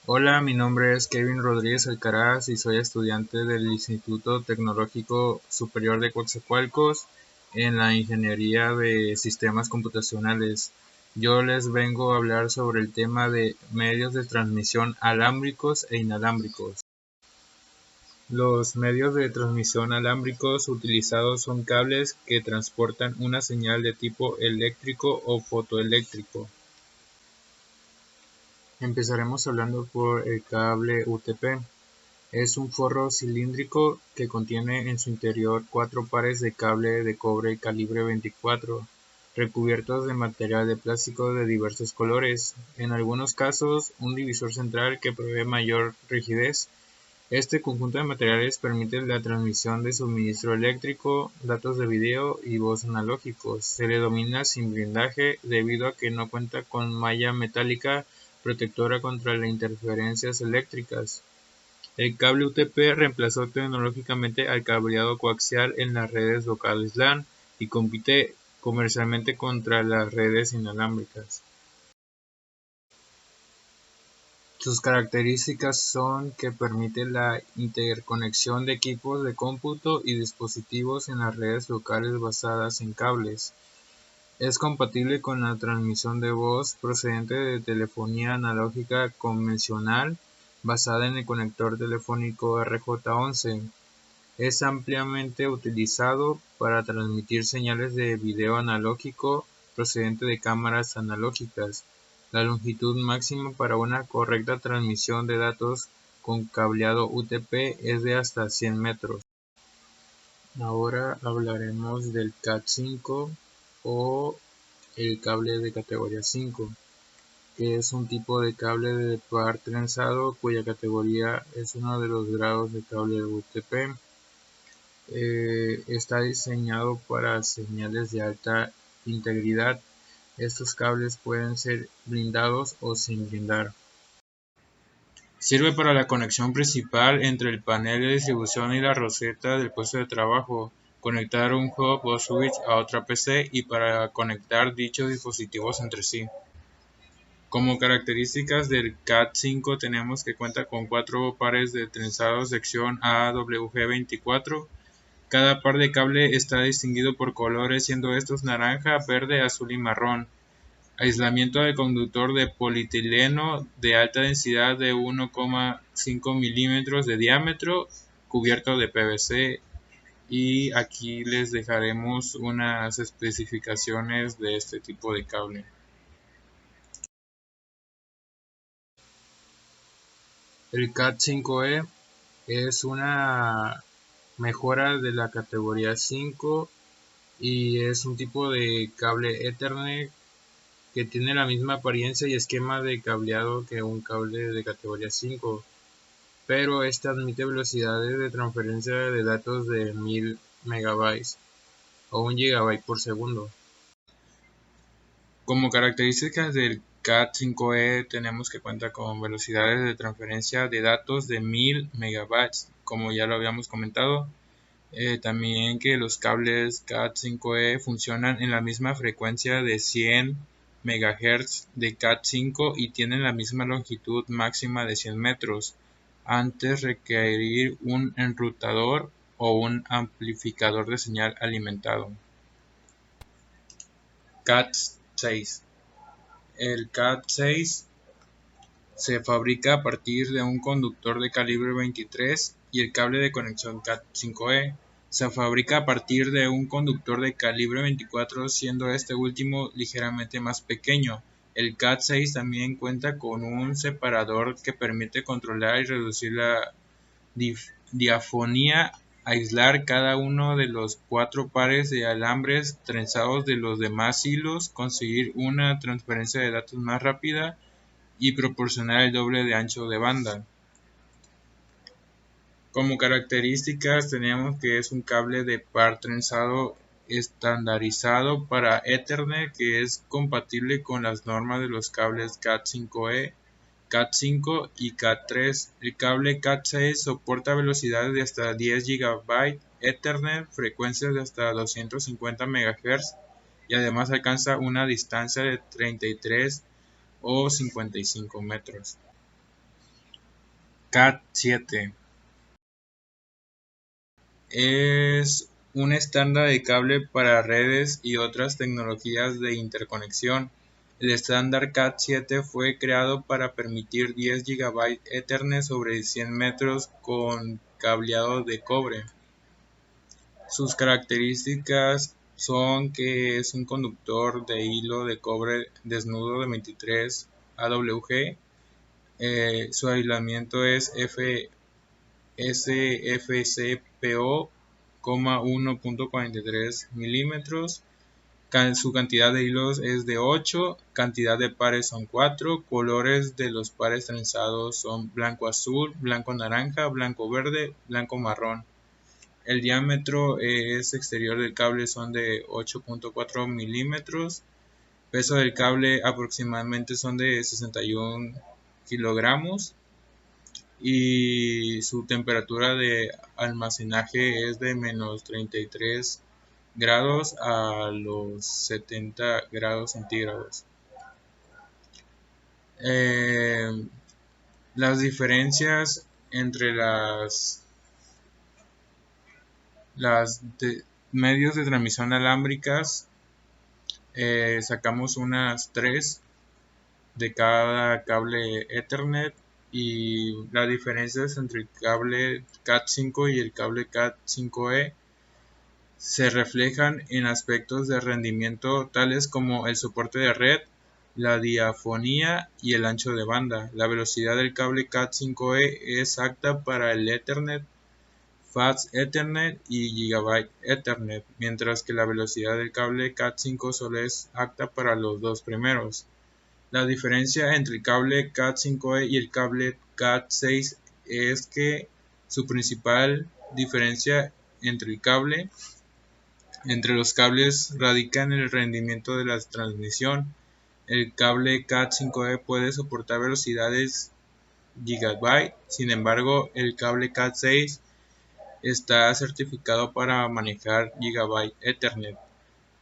Hola, mi nombre es Kevin Rodríguez Alcaraz y soy estudiante del Instituto Tecnológico Superior de Coatzacoalcos en la Ingeniería de Sistemas Computacionales. Yo les vengo a hablar sobre el tema de medios de transmisión alámbricos e inalámbricos. Los medios de transmisión alámbricos utilizados son cables que transportan una señal de tipo eléctrico o fotoeléctrico. Empezaremos hablando por el cable UTP. Es un forro cilíndrico que contiene en su interior 4 pares de cable de cobre calibre 24, recubiertos de material de plástico de diversos colores, en algunos casos un divisor central que provee mayor rigidez. Este conjunto de materiales permite la transmisión de suministro eléctrico, datos de video y voz analógicos. Se le denomina sin blindaje debido a que no cuenta con malla metálica protectora contra las interferencias eléctricas. El cable UTP reemplazó tecnológicamente al cableado coaxial en las redes locales LAN y compite comercialmente contra las redes inalámbricas. Sus características son que permite la interconexión de equipos de cómputo y dispositivos en las redes locales basadas en cables. Es compatible con la transmisión de voz procedente de telefonía analógica convencional basada en el conector telefónico RJ11. Es ampliamente utilizado para transmitir señales de video analógico procedente de cámaras analógicas. La longitud máxima para una correcta transmisión de datos con cableado UTP es de hasta 100 metros. Ahora hablaremos del Cat5 o el cable de categoría 5, que es un tipo de cable de par trenzado cuya categoría es uno de los grados de cable UTP. Está diseñado para señales de alta integridad. Estos cables pueden ser blindados o sin blindar. Sirve para la conexión principal entre el panel de distribución y la roseta del puesto de trabajo, conectar un hub o switch a otra PC y para conectar dichos dispositivos entre sí. Como características del Cat5 tenemos que cuenta con 4 pares de trenzados sección AWG24. Cada par de cable está distinguido por colores, siendo estos naranja, verde, azul y marrón. Aislamiento del conductor de polietileno de alta densidad de 1,5 milímetros de diámetro, cubierto de PVC. Y aquí les dejaremos unas especificaciones de este tipo de cable. El Cat5e es una mejora de la categoría 5 y es un tipo de cable Ethernet que tiene la misma apariencia y esquema de cableado que un cable de categoría 5, pero este admite velocidades de transferencia de datos de 1000 megabytes o 1 gigabyte por segundo. Como características del Cat5e tenemos que cuenta con velocidades de transferencia de datos de 1000 megabytes, como ya lo habíamos comentado. También que los cables Cat5e funcionan en la misma frecuencia de 100 MHz de Cat5 y tienen la misma longitud máxima de 100 metros, antes requerir un enrutador o un amplificador de señal alimentado. Cat6. El Cat6 se fabrica a partir de un conductor de calibre 23 y el cable de conexión Cat5e se fabrica a partir de un conductor de calibre 24, siendo este último ligeramente más pequeño. El Cat6 también cuenta con un separador que permite controlar y reducir la diafonía, aislar cada uno de los 4 pares de alambres trenzados de los demás hilos, conseguir una transferencia de datos más rápida y proporcionar el doble de ancho de banda. Como características tenemos que es un cable de par trenzado estandarizado para Ethernet que es compatible con las normas de los cables Cat5e, Cat5 y Cat3. El cable Cat6 soporta velocidades de hasta 10 GB Ethernet, frecuencias de hasta 250 MHz y además alcanza una distancia de 33 o 55 metros. Cat7 es un estándar de cable para redes y otras tecnologías de interconexión. El estándar Cat7 fue creado para permitir 10 GB Ethernet sobre 100 metros con cableado de cobre. Sus características son que es un conductor de hilo de cobre desnudo de 23 AWG. Su aislamiento es SFCPO, 1.43 milímetros. Su cantidad de hilos es de 8, cantidad de pares son 4, colores de los pares trenzados son blanco azul, blanco naranja, blanco verde, blanco marrón. El diámetro exterior del cable son de 8.4 milímetros. Peso del cable aproximadamente son de 61 kilogramos. Y su temperatura de almacenaje es de menos 33 grados a los 70 grados centígrados. Las diferencias entre las medios de transmisión alámbricas, sacamos unas 3 de cada cable Ethernet, y las diferencias entre el cable Cat5 y el cable Cat5e se reflejan en aspectos de rendimiento tales como el soporte de red, la diafonía y el ancho de banda. La velocidad del cable Cat5e es apta para el Ethernet, Fast Ethernet y Gigabit Ethernet, mientras que la velocidad del cable Cat5 solo es apta para los dos primeros. La diferencia entre el cable Cat5e y el cable Cat6 es que su principal diferencia entre los cables radica en el rendimiento de la transmisión. El cable Cat5e puede soportar velocidades Gigabit, sin embargo el cable Cat6 está certificado para manejar Gigabit Ethernet.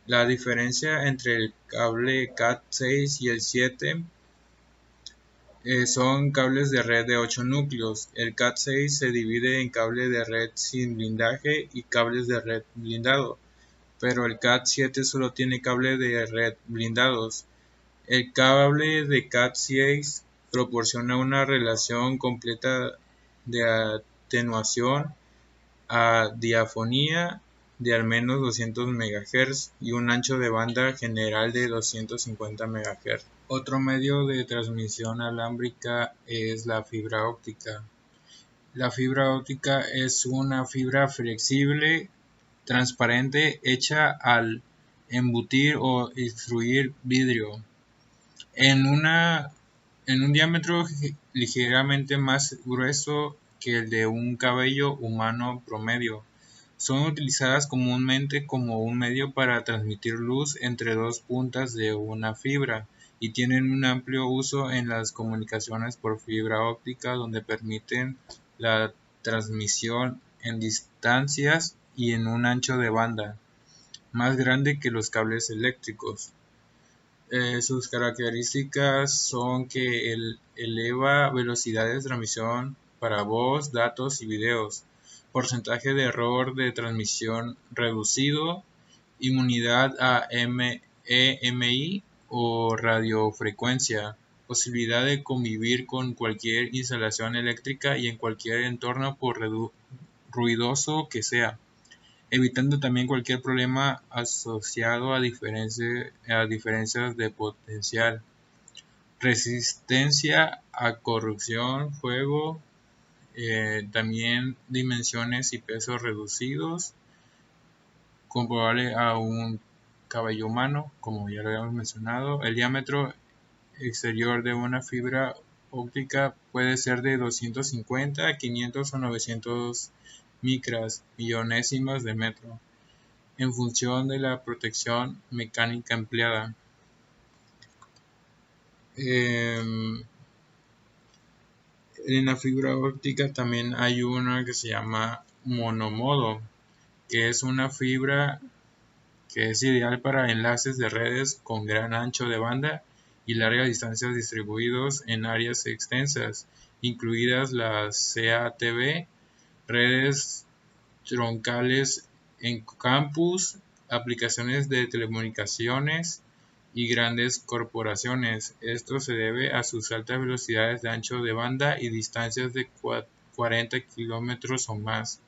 La diferencia entre el cable Cat6 y el 7 son cables de red de 8 núcleos. El Cat6 se divide en cable de red sin blindaje y cables de red blindado, pero el Cat7 solo tiene cable de red blindados. El cable de Cat6 proporciona una relación completa de atenuación a diafonía de al menos 200 MHz y un ancho de banda general de 250 MHz. Otro medio de transmisión alámbrica es la fibra óptica. La fibra óptica es una fibra flexible, transparente, hecha al embutir o extruir vidrio en un diámetro ligeramente más grueso que el de un cabello humano promedio. Son utilizadas comúnmente como un medio para transmitir luz entre dos puntas de una fibra y tienen un amplio uso en las comunicaciones por fibra óptica, donde permiten la transmisión en distancias y en un ancho de banda más grande que los cables eléctricos. Sus características son que eleva velocidades de transmisión para voz, datos y videos, porcentaje de error de transmisión reducido, inmunidad a EMI o radiofrecuencia, posibilidad de convivir con cualquier instalación eléctrica y en cualquier entorno por ruidoso que sea, evitando también cualquier problema asociado a diferencias de potencial, resistencia a corrosión, fuego, también dimensiones y pesos reducidos, comparable a un cabello humano, como ya lo habíamos mencionado. El diámetro exterior de una fibra óptica puede ser de 250, 500 o 900 micras, millonésimas de metro, en función de la protección mecánica empleada. En la fibra óptica también hay una que se llama monomodo, que es una fibra que es ideal para enlaces de redes con gran ancho de banda y largas distancias distribuidos en áreas extensas. incluidas las CATV, redes troncales en campus, aplicaciones de telecomunicaciones y grandes corporaciones. Esto se debe a sus altas velocidades de ancho de banda y distancias de 40 kilómetros o más.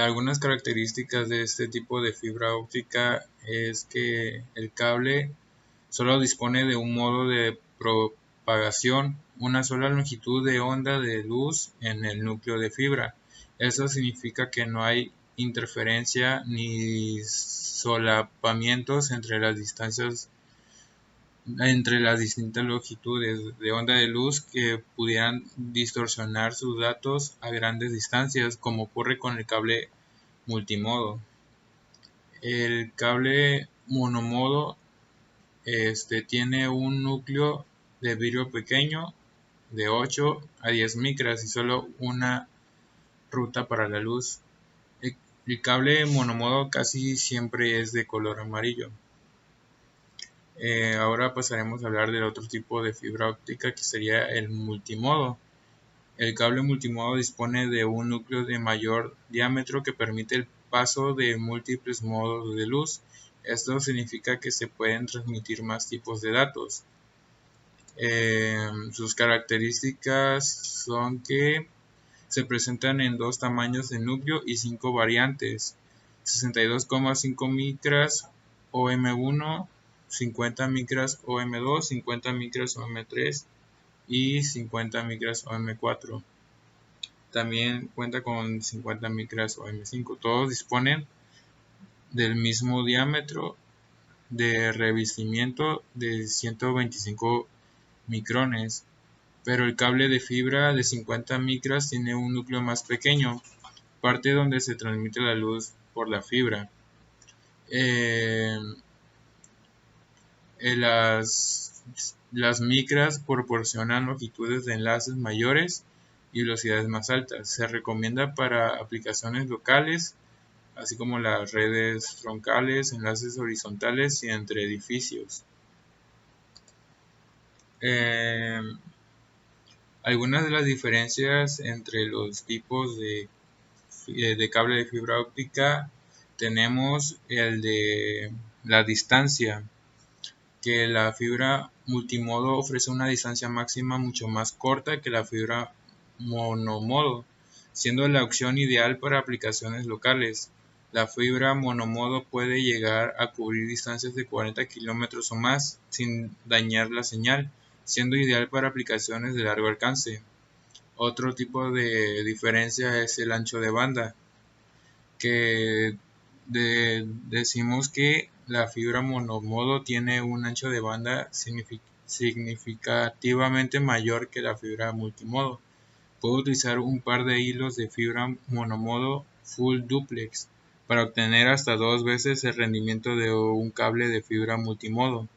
Algunas características de este tipo de fibra óptica es que el cable solo dispone de un modo de propagación, una sola longitud de onda de luz en el núcleo de fibra. Eso significa que no hay interferencia ni solapamientos entre las distintas longitudes de onda de luz que pudieran distorsionar sus datos a grandes distancias, como ocurre con el cable multimodo. El cable monomodo tiene un núcleo de vidrio pequeño de 8 a 10 micras y solo una ruta para la luz. El cable monomodo casi siempre es de color amarillo. Ahora pasaremos a hablar del otro tipo de fibra óptica, que sería el multimodo. El cable multimodo dispone de un núcleo de mayor diámetro que permite el paso de múltiples modos de luz. Esto significa que se pueden transmitir más tipos de datos. Sus características son que se presentan en dos tamaños de núcleo y 5 variantes: 62,5 micras OM1, 50 micras OM2, 50 micras OM3 y 50 micras OM4. También cuenta con 50 micras OM5. Todos disponen del mismo diámetro de revestimiento de 125 micrones, pero el cable de fibra de 50 micras tiene un núcleo más pequeño, parte donde se transmite la luz por la fibra. Las micras proporcionan longitudes de enlaces mayores y velocidades más altas. Se recomienda para aplicaciones locales, así como las redes troncales, enlaces horizontales y entre edificios. Algunas de las diferencias entre los tipos de cable de fibra óptica: tenemos el de la distancia, que la fibra multimodo ofrece una distancia máxima mucho más corta que la fibra monomodo, siendo la opción ideal para aplicaciones locales. La fibra monomodo puede llegar a cubrir distancias de 40 kilómetros o más sin dañar la señal, siendo ideal para aplicaciones de largo alcance. Otro tipo de diferencia es el ancho de banda, que decimos que la fibra monomodo tiene un ancho de banda significativamente mayor que la fibra multimodo. Puedo utilizar un par de hilos de fibra monomodo full duplex para obtener hasta 2 veces el rendimiento de un cable de fibra multimodo.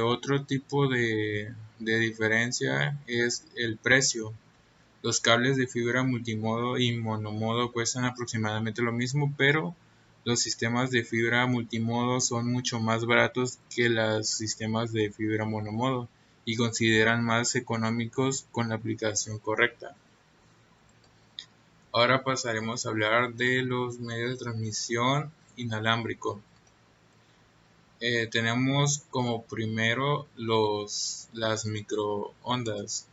Otro tipo de diferencia es el precio. Los cables de fibra multimodo y monomodo cuestan aproximadamente lo mismo, pero los sistemas de fibra multimodo son mucho más baratos que los sistemas de fibra monomodo y consideran más económicos con la aplicación correcta. Ahora pasaremos a hablar de los medios de transmisión inalámbrico. Tenemos como primero las microondas.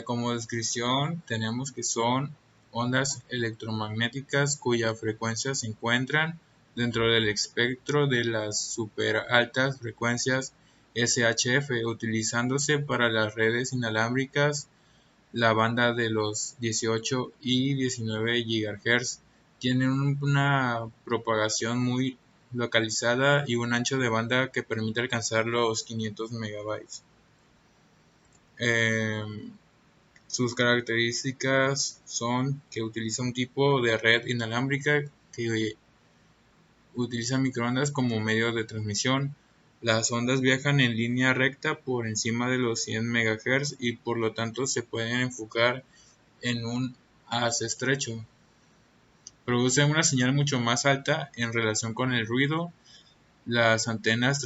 Como descripción tenemos que son ondas electromagnéticas cuya frecuencia se encuentran dentro del espectro de las super altas frecuencias SHF, utilizándose para las redes inalámbricas la banda de los 18 y 19 GHz. Tienen una propagación muy localizada y un ancho de banda que permite alcanzar los 500 megabytes. Sus características son que utiliza un tipo de red inalámbrica que utiliza microondas como medio de transmisión. Las ondas viajan en línea recta por encima de los 100 MHz y por lo tanto se pueden enfocar en un haz estrecho. Produce una señal mucho más alta en relación con el ruido Las antenas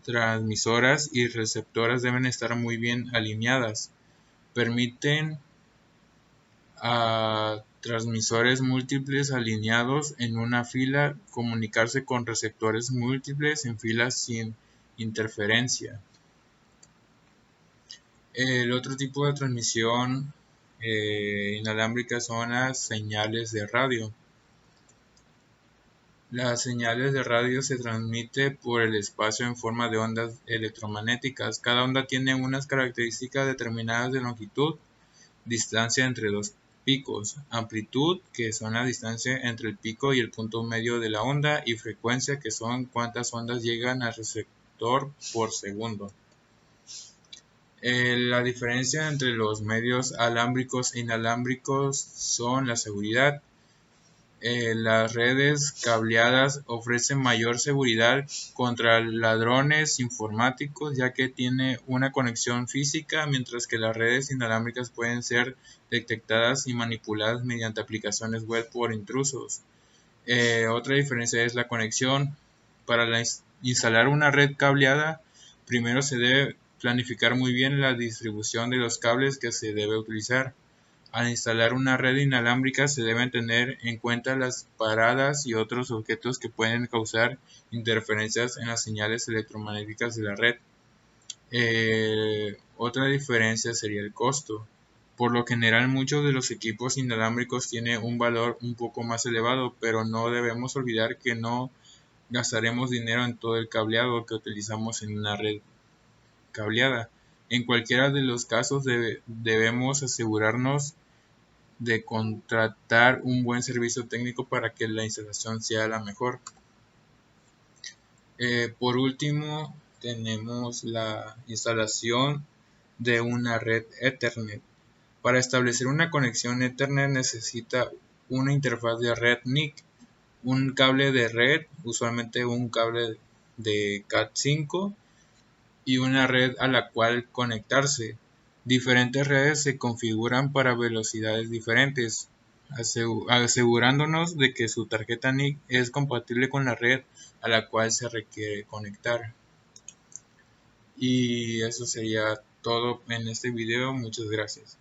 transmisoras y receptoras deben estar muy bien alineadas. Permiten a transmisores múltiples alineados en una fila comunicarse con receptores múltiples en filas sin interferencia. El otro tipo de transmisión inalámbrica son las señales de radio. Las señales de radio se transmiten por el espacio en forma de ondas electromagnéticas. Cada onda tiene unas características determinadas de longitud, distancia entre dos picos, amplitud, que son la distancia entre el pico y el punto medio de la onda, y frecuencia, que son cuántas ondas llegan al receptor por segundo. La diferencia entre los medios alámbricos e inalámbricos son la seguridad. Las redes cableadas ofrecen mayor seguridad contra ladrones informáticos, ya que tiene una conexión física, mientras que las redes inalámbricas pueden ser detectadas y manipuladas mediante aplicaciones web por intrusos. Otra diferencia es la conexión. Para instalar una red cableada, primero se debe planificar muy bien la distribución de los cables que se debe utilizar. Al instalar una red inalámbrica se deben tener en cuenta las paradas y otros objetos que pueden causar interferencias en las señales electromagnéticas de la red. Otra diferencia sería el costo. Por lo general, muchos de los equipos inalámbricos tienen un valor un poco más elevado, pero no debemos olvidar que no gastaremos dinero en todo el cableado que utilizamos en una red cableada. En cualquiera de los casos debemos asegurarnos de contratar un buen servicio técnico para que la instalación sea la mejor. Por último, tenemos la instalación de una red Ethernet. Para establecer una conexión Ethernet necesita una interfaz de red NIC, un cable de red, usualmente un cable de Cat5, y una red a la cual conectarse. Diferentes redes se configuran para velocidades diferentes, asegurándonos de que su tarjeta NIC es compatible con la red a la cual se requiere conectar. Y eso sería todo en este video. Muchas gracias.